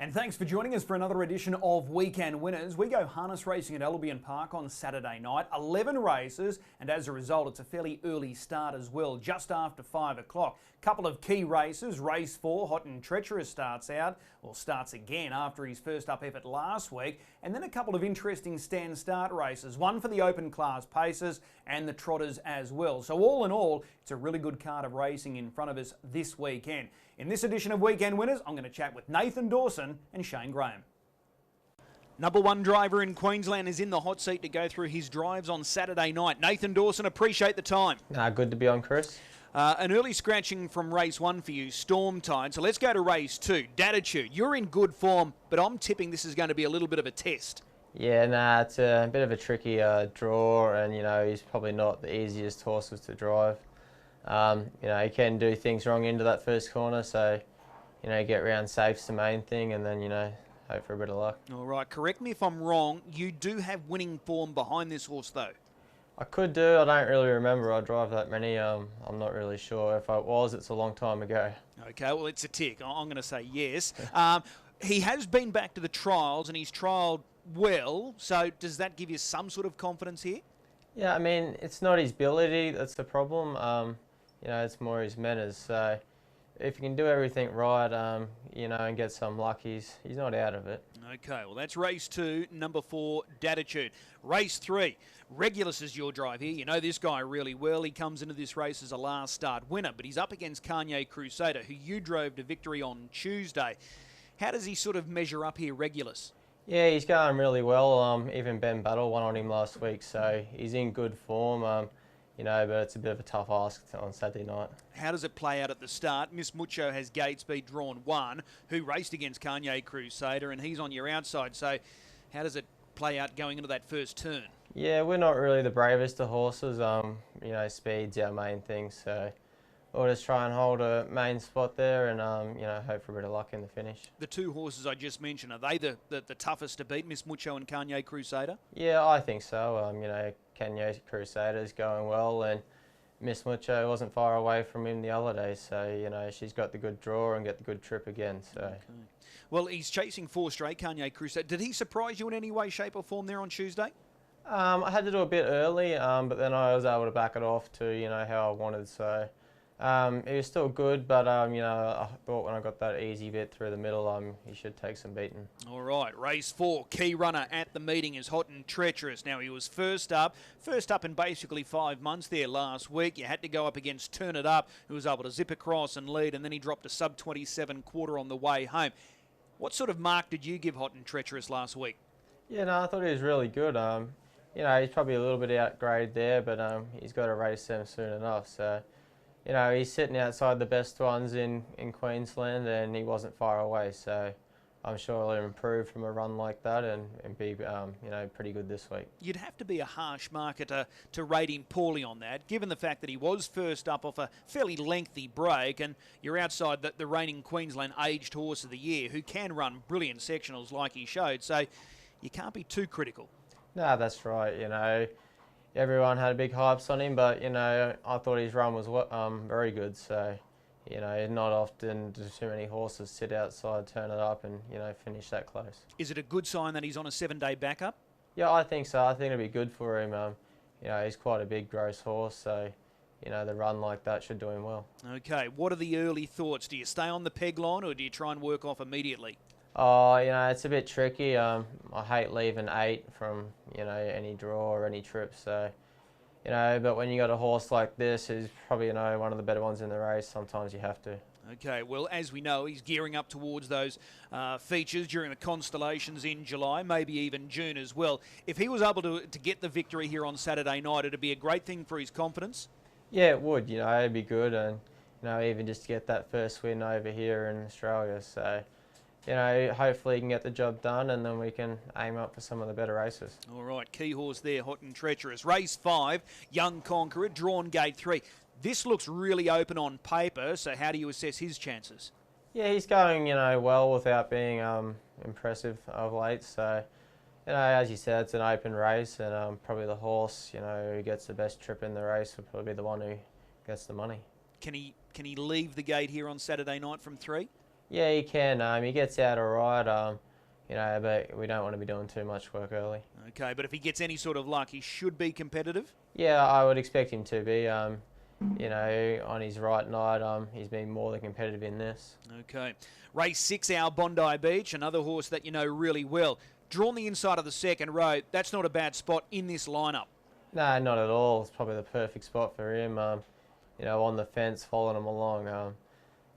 And thanks for joining us for another edition of Weekend Winners. We go harness racing at Albion Park on Saturday night. 11 races, and as a result, it's a fairly early start as well, just after 5 o'clock. Couple of key races. Race 4, Hot and Treacherous starts again after his first up effort last week. And then a couple of interesting stand-start races. One for the open class pacers and the trotters as well. So all in all, it's a really good card of racing in front of us this weekend. In this edition of Weekend Winners, I'm going to chat with Nathan Dawson and Shane Graham. Number one driver in Queensland is in the hot seat to go through his drives on Saturday night. Nathan Dawson, appreciate the time. Good to be on, Chris. An early scratching from race 1 for you, Storm Tide. So let's go to race 2, Datitude. You're in good form, but I'm tipping this is going to be a little bit of a test. Yeah, it's a bit of a tricky draw, and he's probably not the easiest horses to drive. He can do things wrong into that first corner, so get round safe's the main thing, and then hope for a bit of luck. All right, correct me if I'm wrong. You do have winning form behind this horse, though. I could do. I don't really remember. I drive that many. I'm not really sure. If I was, it's a long time ago. Okay, well, it's a tick. I'm going to say yes. He has been back to the trials, and he's trialled well. So does that give you some sort of confidence here? Yeah, I mean, it's not his ability that's the problem. It's more his manners. So if he can do everything right, and get some luck, he's not out of it. Okay, well, that's race 2, number 4, Datitude. Race 3, Regulus is your drive here. You know this guy really well. He comes into this race as a last start winner, but he's up against Kanye Crusader, who you drove to victory on Tuesday. How does he sort of measure up here, Regulus? Yeah, he's going really well. Even Ben Battle won on him last week, so he's in good form. But it's a bit of a tough ask on Saturday night. How does it play out at the start? Miss Mucho has gate speed drawn 1, who raced against Kanye Crusader, and he's on your outside. So how does it play out going into that first turn? Yeah, we're not really the bravest of horses. Speed's our main thing, so we'll just try and hold a main spot there and, hope for a bit of luck in the finish. The 2 horses I just mentioned, are they the toughest to beat, Miss Mucho and Kanye Crusader? Yeah, I think so. Kanye Crusader's going well, and Miss Mucho wasn't far away from him the other day, so, she's got the good draw and get the good trip again. So. Okay. Well, he's chasing 4 straight, Kanye Crusader. Did he surprise you in any way, shape or form there on Tuesday? I had to do a bit early, but then I was able to back it off to, how I wanted, so. He was still good, but I thought when I got that easy bit through the middle, he should take some beating. All right, race 4, key runner at the meeting is Hot and Treacherous. Now, he was first up in basically 5 months there last week. You had to go up against Turn It Up, who was able to zip across and lead, and then he dropped a sub-27 quarter on the way home. What sort of mark did you give Hot and Treacherous last week? Yeah, no, I thought he was really good. He's probably a little bit outgrade there, but he's got to race them soon enough, so. He's sitting outside the best ones in Queensland, and he wasn't far away, so I'm sure he'll improve from a run like that and be, pretty good this week. You'd have to be a harsh marker to rate him poorly on that, given the fact that he was first up off a fairly lengthy break, and you're outside the reigning Queensland aged horse of the year, who can run brilliant sectionals like he showed, so you can't be too critical. No, that's right, Everyone had big hypes on him, but, I thought his run was very good. So, not often do too many horses sit outside, Turn It Up and, finish that close. Is it a good sign that he's on a 7-day backup? Yeah, I think so. I think it'll be good for him. He's quite a big, gross horse, so, the run like that should do him well. Okay, what are the early thoughts? Do you stay on the peg line or do you try and work off immediately? Oh, it's a bit tricky. I hate leaving 8 from, any draw or any trip. So, but when you got a horse like this, who's probably, one of the better ones in the race, sometimes you have to. Okay, well, as we know, he's gearing up towards those features during the Constellations in July, maybe even June as well. If he was able to get the victory here on Saturday night, it'd be a great thing for his confidence? Yeah, it would. It'd be good. And, even just to get that first win over here in Australia. So, hopefully he can get the job done and then we can aim up for some of the better races. All right, key horse there, Hot and Treacherous. Race 5, Young Conqueror, drawn gate 3. This looks really open on paper, so how do you assess his chances? Yeah, he's going, well without being impressive of late. So, as you said, it's an open race and probably the horse, who gets the best trip in the race will probably be the one who gets the money. Can he leave the gate here on Saturday night from 3? Yeah, he can. He gets out all right. But we don't want to be doing too much work early. Okay, but if he gets any sort of luck, he should be competitive? Yeah, I would expect him to be. On his right night, he's been more than competitive in this. Okay. Race 6, our Bondi Beach, another horse that you know really well. Drawn the inside of the second row, that's not a bad spot in this lineup. No, not at all. It's probably the perfect spot for him. On the fence, following him along.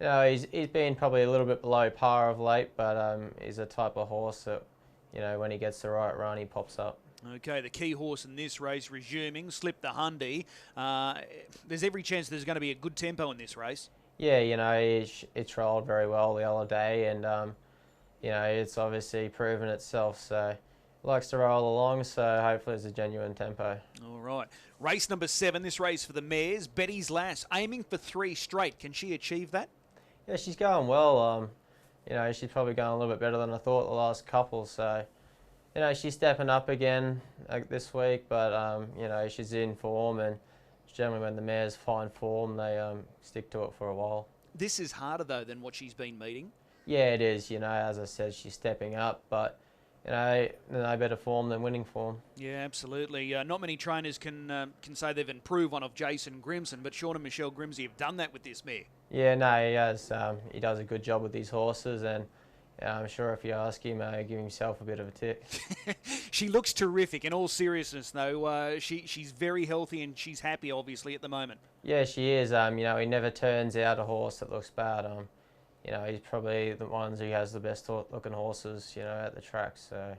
He's been probably a little bit below par of late, but he's a type of horse that, when he gets the right run, he pops up. Okay, the key horse in this race resuming, Slip the Hundy. There's every chance there's going to be a good tempo in this race. Yeah, he trialled very well the other day, and it's obviously proven itself. So likes to roll along, so hopefully it's a genuine tempo. All right. Race number 7, this race for the mares. Betty's Lass, aiming for 3 straight. Can she achieve that? Yeah, she's going well. She's probably going a little bit better than I thought the last couple. So, she's stepping up again this week, but, she's in form, and generally when the mares find form, they stick to it for a while. This is harder, though, than what she's been meeting. Yeah, it is. As I said, she's stepping up, but no better form than winning form. Yeah, absolutely. Not many trainers can say they've improved one of Jason Grimson, but Sean and Michelle Grimsey have done that with this mare. Yeah, no, he has. He does a good job with these horses, and I'm sure if you ask him, give himself a bit of a tick. She looks terrific. In all seriousness, though, she's very healthy and she's happy, obviously, at the moment. Yeah, she is. He never turns out a horse that looks bad. He's probably the ones who has the best looking horses, at the track. So,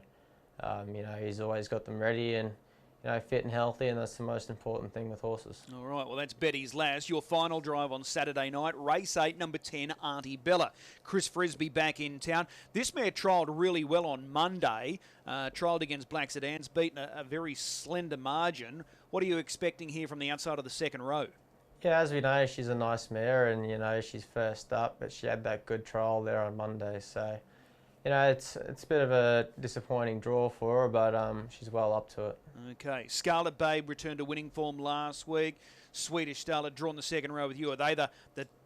he's always got them ready and, fit and healthy, and that's the most important thing with horses. All right, well, that's Betty's Lass. Your final drive on Saturday night, race 8, number 10, Auntie Bella. Chris Barsby back in town. This mare trialled really well on Monday. Trialled against Black Sedans, beaten a very slender margin. What are you expecting here from the outside of the second row? Yeah, as we know, she's a nice mare, and she's first up, but she had that good trial there on Monday. So, it's a bit of a disappointing draw for her, but she's well up to it. Okay, Scarlet Babe returned to winning form last week. Swedish Starlet drawn the second row with you. Are they the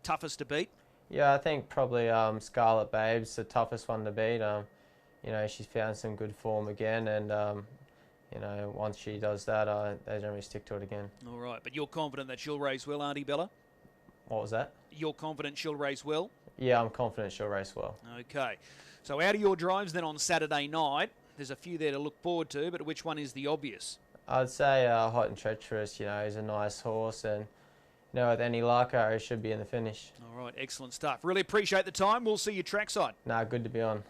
toughest to beat? Yeah, I think probably Scarlet Babe's the toughest one to beat. She's found some good form again, and once she does that, they generally stick to it again. All right, but you're confident that she'll race well, Auntie Bella? What was that? You're confident she'll race well? Yeah, I'm confident she'll race well. Okay, so out of your drives then on Saturday night, there's a few there to look forward to, but which one is the obvious? I'd say Hot and Treacherous, he's a nice horse, and with any luck, he should be in the finish. All right, excellent stuff. Really appreciate the time. We'll see you trackside. Good to be on.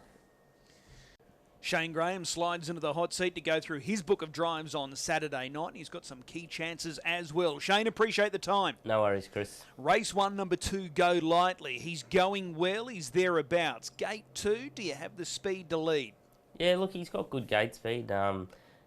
Shane Graham slides into the hot seat to go through his book of drives on Saturday night. And he's got some key chances as well. Shane, appreciate the time. No worries, Chris. Race 1, number 2, Go Lightly. He's going well. He's thereabouts. Gate 2, do you have the speed to lead? Yeah, look, he's got good gate speed.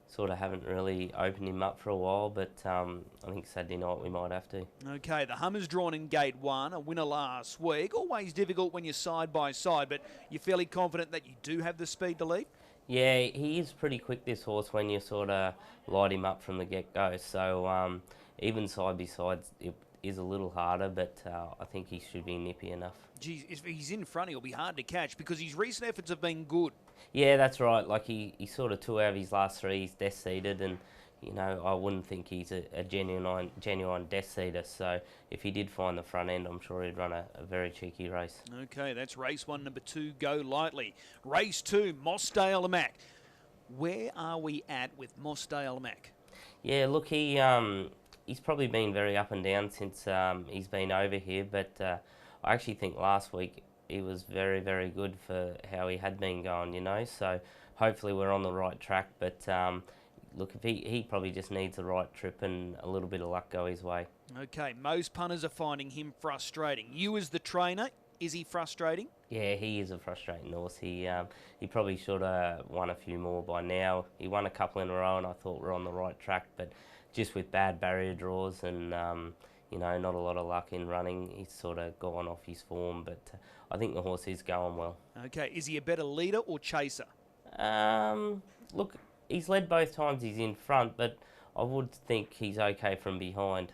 Sort of haven't really opened him up for a while, but I think Saturday night we might have to. Okay, the Hummer's drawn in Gate 1, a winner last week. Always difficult when you're side by side, but you're fairly confident that you do have the speed to lead? Yeah, he is pretty quick, this horse, when you sort of light him up from the get-go. So even side by side, it is a little harder, but I think he should be nippy enough. Geez, if he's in front, he'll be hard to catch because his recent efforts have been good. Yeah, that's right. Like he sort of 2 out of his last 3, he's death seated, and I wouldn't think he's a genuine death seater. So if he did find the front end, I'm sure he'd run a very cheeky race. Okay, that's race 1, number 2, Go Lightly. Race 2, Mossdale Mac. Where are we at with Mossdale Mac? Yeah, look, he's probably been very up and down since he's been over here, but I actually think last week he was very, very good for how he had been going, so hopefully we're on the right track, but look, if he probably just needs the right trip and a little bit of luck go his way. Okay, most punters are finding him frustrating. You as the trainer, is he frustrating? Yeah, he is a frustrating horse. He probably should have won a few more by now. He won a couple in a row and I thought we're on the right track, but just with bad barrier draws and not a lot of luck in running, he's sort of gone off his form, but I think the horse is going well. Okay, is he a better leader or chaser? Look, he's led both times he's in front, but I would think he's okay from behind.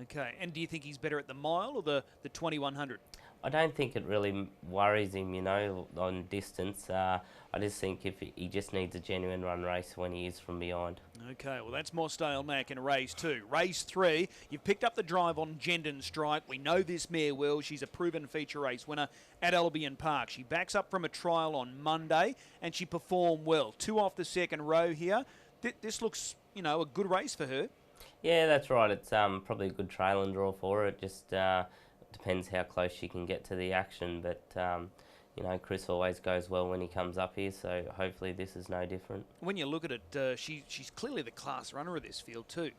Okay, and do you think he's better at the mile or the 2100? I don't think it really worries him, you know, on distance. I just think if he just needs a genuine run race when he is from behind. Okay, well that's Mossdale Mac in race 2. Race 3, you've picked up the drive on Gendon Strike. We know this mare well. She's a proven feature race winner at Albion Park. She backs up from a trial on Monday and she performed well. 2 off the second row here. This looks, you know, a good race for her. Yeah, that's right. It's probably a good trail and draw for her. It just depends how close she can get to the action. But, you know, Chris always goes well when he comes up here, so hopefully this is no different. When you look at it, she's clearly the class runner of this field too.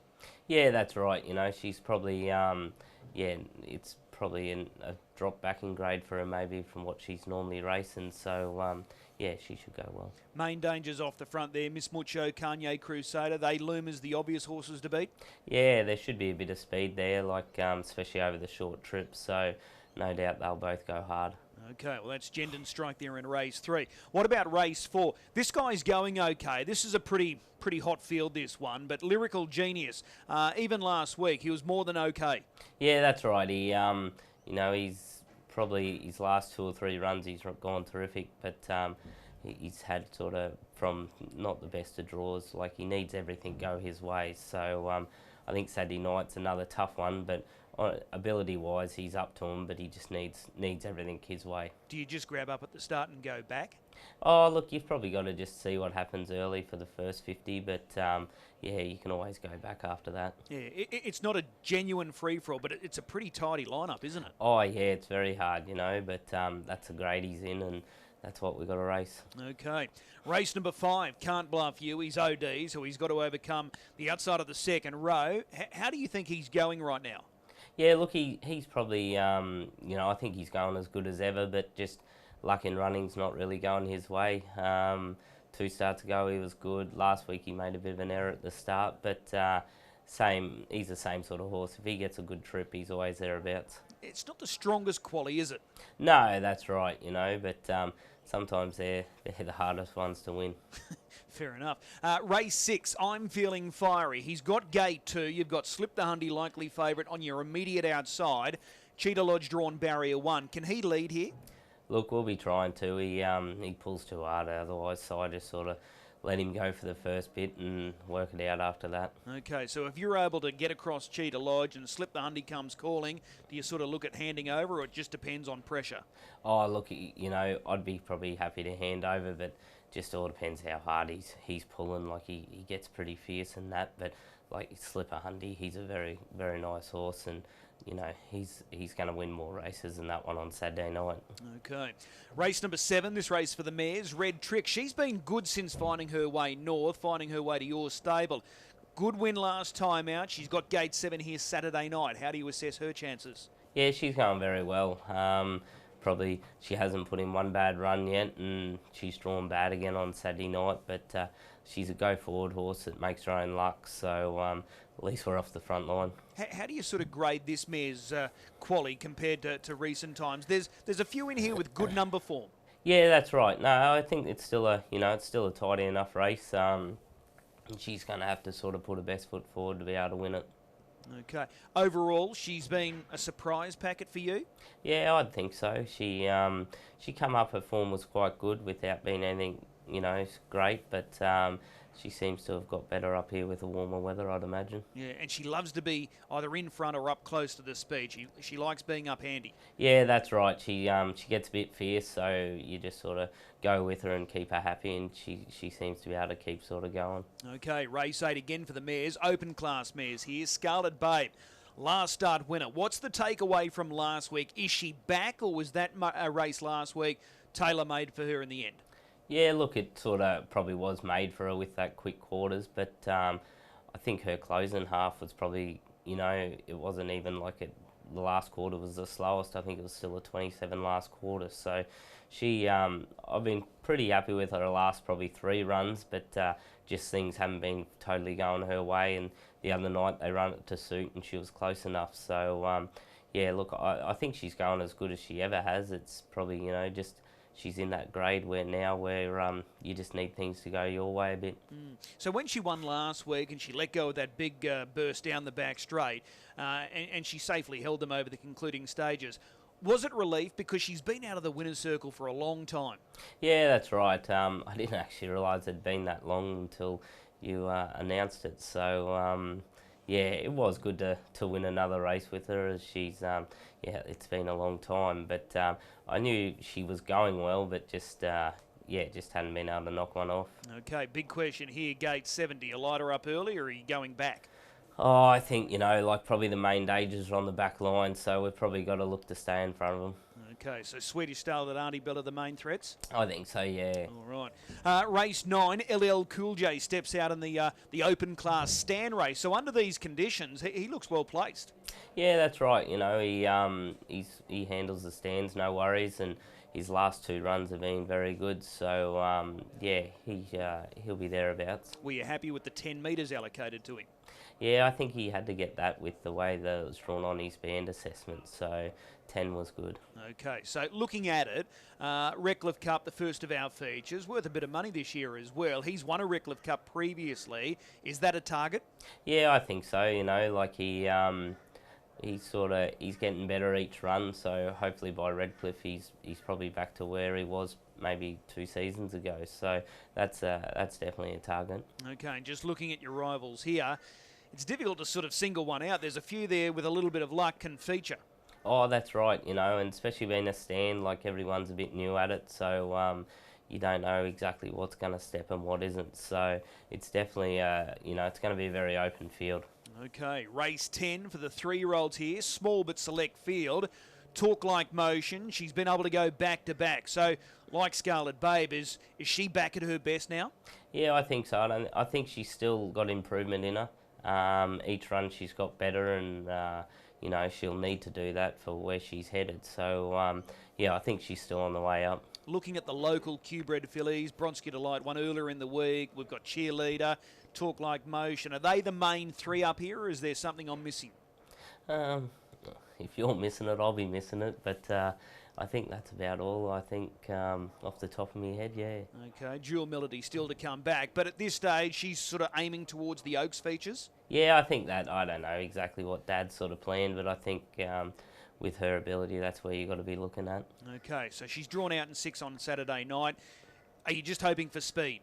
Yeah, that's right. You know, she's probably, yeah, it's probably a drop back in grade for her maybe from what she's normally racing. So, yeah, she should go well. Main dangers off the front there. Miss Mucho, Kanye Crusader, they loom as the obvious horses to beat. Yeah, there should be a bit of speed there, like especially over the short trips. So, no doubt they'll both go hard. Okay, well that's Gendon Strike there in race 3. What about race 4? This guy's going okay. This is a pretty hot field, this one, but Lyrical Genius, even last week, he was more than okay. Yeah, that's right. He, you know, he's probably his last 2 or 3 runs, he's gone terrific, but he's had sort of from not the best of draws. Like he needs everything go his way. So I think Saturday night's another tough one, but ability-wise, he's up to him, but he just needs everything his way. Do you just grab up at the start and go back? Oh, look, you've probably got to just see what happens early for the first 50, but yeah, you can always go back after that. Yeah, it's not a genuine free-for-all, but it's a pretty tidy lineup, isn't it? Oh, yeah, it's very hard, you know, but that's a grade he's in, and that's what we've got to race. Okay. Race number 5, Can't Bluff You. He's OD, so he's got to overcome the outside of the second row. How do you think he's going right now? Yeah, look, he's probably, you know, I think he's going as good as ever, but just luck in running's not really going his way. 2 starts ago he was good. Last week he made a bit of an error at the start, but he's the same sort of horse. If he gets a good trip, he's always thereabouts. It's not the strongest quality, is it? No, that's right, you know, but sometimes they're the hardest ones to win. Fair enough. Race 6, I'm Feeling Fiery. He's got gate 2. You've got Slip the Hundy, likely favourite on your immediate outside. Cheetah Lodge drawn barrier 1. Can he lead here? Look, we'll be trying to. He pulls too hard otherwise, so I just sort of let him go for the first bit and work it out after that. Okay, so if you're able to get across Cheetah Lodge and Slip the Hundy comes calling, do you sort of look at handing over, or it just depends on pressure? Oh, look, you know, I'd be probably happy to hand over, but just all depends how hard he's pulling. Like he gets pretty fierce and that, but like Slipper Hundy, he's a very, very nice horse, and you know he's going to win more races than that one on Saturday night. Okay, race number 7. This race for the mares, Red Trick. She's been good since finding her way north, finding her way to your stable. Good win last time out. She's got gate 7 here Saturday night. How do you assess her chances? Yeah, she's going very well. Probably she hasn't put in one bad run yet, and she's drawn bad again on Saturday night, but she's a go-forward horse that makes her own luck, so at least we're off the front line. How do you sort of grade this mare's quality compared to recent times? There's a few in here with good number form. Yeah, that's right. No, I think it's still a tidy enough race. She's going to have to sort of put her best foot forward to be able to win it. Okay. Overall, she's been a surprise packet for you? Yeah, I'd think so. She come up, her form was quite good without being anything, you know, great, but she seems to have got better up here with the warmer weather, I'd imagine. Yeah, and she loves to be either in front or up close to the speed. She likes being up handy. Yeah, that's right. She gets a bit fierce, so you just sort of go with her and keep her happy, and she seems to be able to keep sort of going. Okay, race 8 again for the mares. Open class mares here. Scarlet Babe, last start winner. What's the takeaway from last week? Is she back, or was that a race last week tailor-made for her in the end? Yeah, look, it sort of probably was made for her with that quick quarters, but I think her closing half was probably, you know, it wasn't even like the last quarter was the slowest. I think it was still a 27 last quarter. So she, I've been pretty happy with her last probably 3 runs, but just things haven't been totally going her way. And the other night they ran it to suit and she was close enough. So yeah, look, I think she's going as good as she ever has. It's probably, you know, just she's in that grade where you just need things to go your way a bit. So when she won last week and she let go of that big burst down the back straight and she safely held them over the concluding stages, Was it relief because she's been out of the winner's circle for a long time? Yeah, that's right. I didn't actually realise it'd been that long until you announced it. So yeah, it was good to win another race with her, as she's yeah, it's been a long time. But I knew she was going well, but just yeah, just hadn't been able to knock one off. Okay, big question here, gate 7. Do you light her up early, or are you going back? Oh, I think, you know, like probably the main dangers are on the back line, so we've probably got to look to stay in front of them. Okay, so Swedish Star that Auntie Bella the main threats? I think so, yeah. All right. Race 9, LL Cool J steps out in the open class stand race. So under these conditions, he looks well placed. Yeah, that's right. You know, he handles the stands, no worries, and his last 2 runs have been very good. So yeah, he'll be thereabouts. Were you happy with the 10 metres allocated to him? Yeah, I think he had to get that with the way that it was drawn on his band assessment, so 10 was good. Okay, so looking at it, Redcliffe Cup, the first of our features, worth a bit of money this year as well. He's won a Redcliffe Cup previously. Is that a target? Yeah, I think so. You know, like he's getting better each run, so hopefully by Redcliffe he's probably back to where he was maybe 2 seasons ago. So that's definitely a target. Okay, and just looking at your rivals here, it's difficult to sort of single one out. There's a few there with a little bit of luck can feature. Oh, that's right, you know, and especially being a stand, like everyone's a bit new at it, so you don't know exactly what's going to step and what isn't. So it's definitely, you know, it's going to be a very open field. Okay, race 10 for the 3-year-olds here, small but select field. Talk Like Motion, she's been able to go back to back. So, like Scarlet Babe, is she back at her best now? Yeah, I think so. I think she's still got improvement in her. Each run she's got better, and you know, she'll need to do that for where she's headed. So yeah, I think she's still on the way up. Looking at the local Q-bred fillies, Bronski Delight won earlier in the week. We've got Cheerleader, Talk Like Motion. Are they the main 3 up here, or is there something I'm missing? If you're missing it, I'll be missing it. But I think that's about all. I think off the top of my head, yeah. Okay, Jewel Melody still to come back, but at this stage she's sort of aiming towards the Oaks features? Yeah, I think that, I don't know exactly what Dad's sort of planned, but I think with her ability, that's where you've got to be looking at. Okay, so she's drawn out in 6 on Saturday night. Are you just hoping for speed?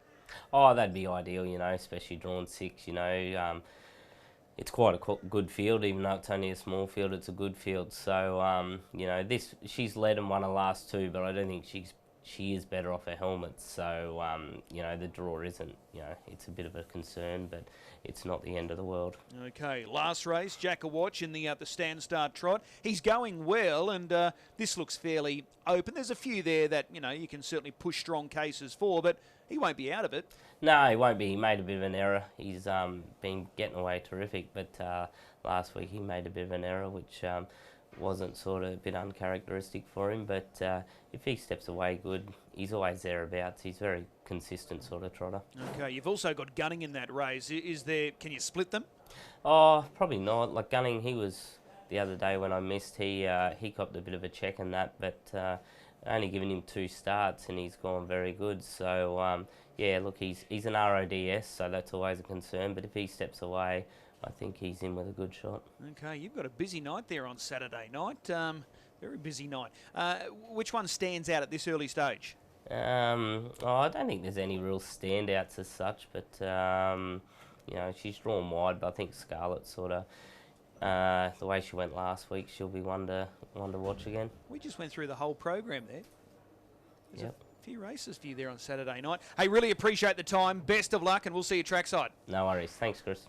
Oh, that'd be ideal, you know, especially drawn 6, you know. It's quite a good field, even though it's only a small field, it's a good field. So, you know, she's led and won her last 2, but I don't think she is better off her helmets. So, you know, the draw isn't, you know, it's a bit of a concern, but it's not the end of the world. Okay, last race, Jack a Watch in the stand start trot. He's going well, and this looks fairly open. There's a few there that, you know, you can certainly push strong cases for, but he won't be out of it. No, he won't be. He made a bit of an error. He's been getting away terrific, but last week he made a bit of an error, which wasn't sort of a bit uncharacteristic for him. But if he steps away good, he's always thereabouts. He's very consistent sort of trotter. Okay, you've also got Gunning in that race. Can you split them? Oh, probably not. Like Gunning, he was the other day when I missed. He copped a bit of a check in that, but only given him 2 starts and he's gone very good. So yeah, look, he's an RODS, so that's always a concern. But if he steps away, I think he's in with a good shot. Okay, you've got a busy night there on Saturday night. Very busy night. Which one stands out at this early stage? Oh, I don't think there's any real standouts as such, but you know, she's drawn wide. But I think Scarlett sort of, the way she went last week, she'll be one to watch again. We just went through the whole program there. There's yep. a few races for you there on Saturday night. Hey, really appreciate the time. Best of luck, and we'll see you trackside. No worries. Thanks, Chris.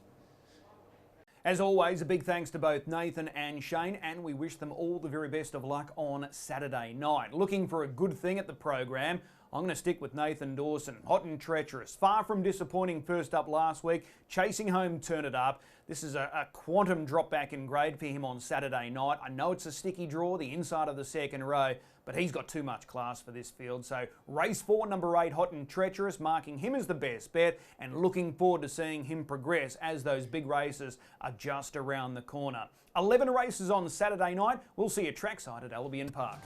As always, a big thanks to both Nathan and Shane, and we wish them all the very best of luck on Saturday night. Looking for a good thing at the program, I'm going to stick with Nathan Dawson. Hot and treacherous. Far from disappointing first up last week, chasing home Turn It Up. This is a quantum drop back in grade for him on Saturday night. I know it's a sticky draw, the inside of the second row, but he's got too much class for this field. So race 4, number 8, Hot and Treacherous, marking him as the best bet, and looking forward to seeing him progress as those big races are just around the corner. 11 races on Saturday night. We'll see you trackside at Albion Park.